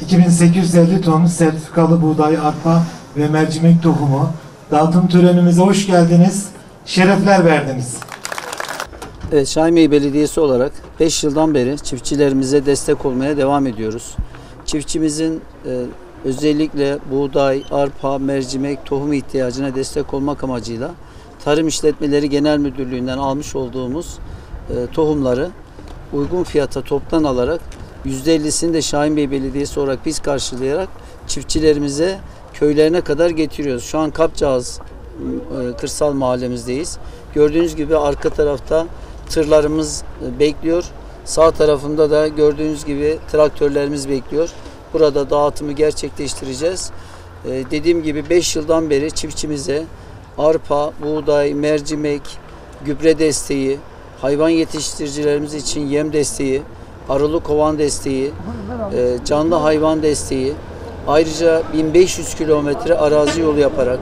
...2850 ton sertifikalı buğday, arpa ve mercimek tohumu dağıtım törenimize hoş geldiniz, şerefler verdiniz. Evet, Şahinbey Belediyesi olarak 5 yıldan beri çiftçilerimize destek olmaya devam ediyoruz. Çiftçimizin özellikle buğday, arpa, mercimek, tohum ihtiyacına destek olmak amacıyla Tarım İşletmeleri Genel Müdürlüğü'nden almış olduğumuz tohumları uygun fiyata toptan alarak %50'sini de Şahinbey Belediyesi olarak biz karşılayarak çiftçilerimize köylerine kadar getiriyoruz. Şu an Kapcağız kırsal mahallemizdeyiz. Gördüğünüz gibi arka tarafta tırlarımız bekliyor. Sağ tarafında da gördüğünüz gibi traktörlerimiz bekliyor. Burada dağıtımı gerçekleştireceğiz. Dediğim gibi 5 yıldan beri çiftçimize arpa, buğday, mercimek, gübre desteği, hayvan yetiştiricilerimiz için yem desteği, arılı kovan desteği, canlı hayvan desteği, ayrıca 1500 kilometre arazi yolu yaparak,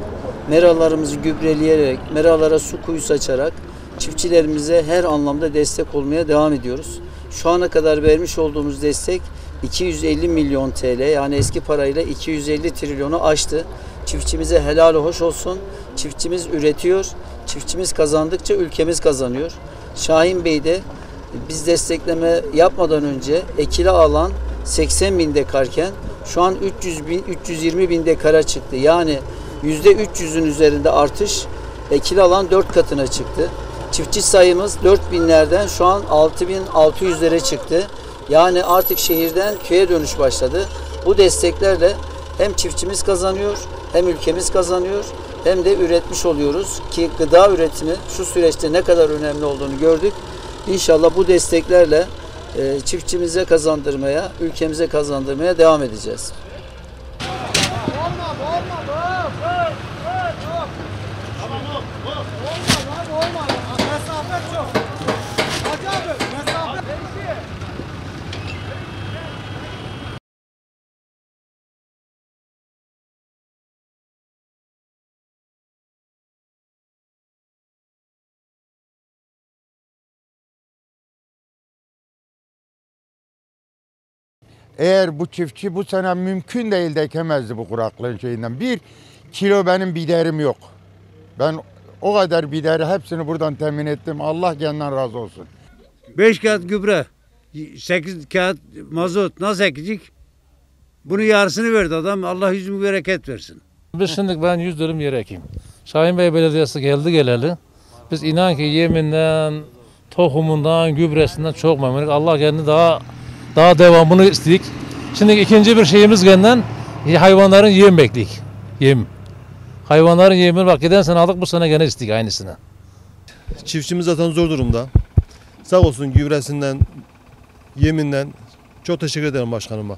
meralarımızı gübreleyerek, meralara su kuyusu açarak çiftçilerimize her anlamda destek olmaya devam ediyoruz. Şu ana kadar vermiş olduğumuz destek 250 milyon TL, yani eski parayla 250 trilyonu aştı. Çiftçimize helal hoş olsun. Çiftçimiz üretiyor. Çiftçimiz kazandıkça ülkemiz kazanıyor. Şahinbey'de biz destekleme yapmadan önce ekili alan 80 bin dekarken şu an 320 bin dekara çıktı. Yani %300'ün üzerinde artış, ekili alan 4 katına çıktı. Çiftçi sayımız 4000'lerden şu an 6600'lere çıktı. Yani artık şehirden köye dönüş başladı. Bu desteklerle hem çiftçimiz kazanıyor, hem ülkemiz kazanıyor, hem de üretmiş oluyoruz ki gıda üretimi şu süreçte ne kadar önemli olduğunu gördük. İnşallah bu desteklerle çiftçimize kazandırmaya, ülkemize kazandırmaya devam edeceğiz. Eğer bu çiftçi bu sene mümkün değil de ekemezdi bu kuraklığın şeyinden. 1 kilo benim biderim yok. Ben o kadar bideri hepsini buradan temin ettim. Allah kendinden razı olsun. 5 kağıt gübre, 8 kağıt mazot nasıl ekecek? Bunun yarısını verdi adam. Allah yüzümü bereket versin. Biz şimdi ben 100 dönüm yer ekeyim. Şahinbey Belediyesi geldi geleli. Biz inan ki yeminden, tohumundan, gübresinden çok memnunuz. Allah kendi daha devamını istedik. Şimdi ikinci bir şeyimiz gelen hayvanların yem bekledik. Yem. Hayvanların yemini bak giden sene aldık, bu sene gene istedik aynısını. Çiftçimiz zaten zor durumda. Sağ olsun gübresinden, yeminden çok teşekkür ederim başkanıma.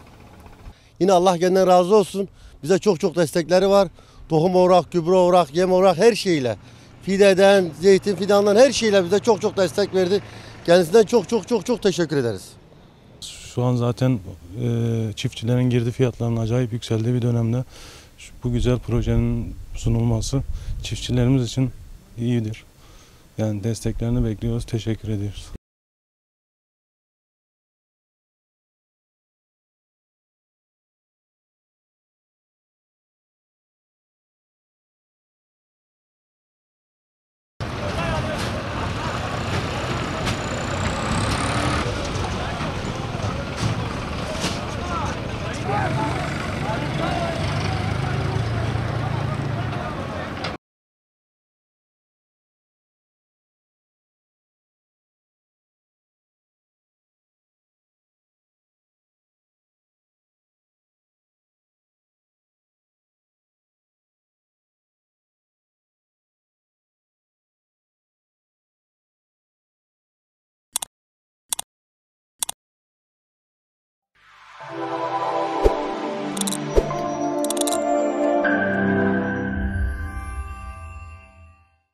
Yine Allah kendinden razı olsun. Bize çok destekleri var. Tohum olarak, gübre olarak, yem olarak her şeyle. Fideden, zeytin fidandan her şeyle bize çok destek verdi. Kendisinden çok teşekkür ederiz. Şu an zaten çiftçilerin girdi fiyatlarının acayip yükseldiği bir dönemde bu güzel projenin sunulması çiftçilerimiz için iyidir. Yani desteklerini bekliyoruz, teşekkür ediyoruz.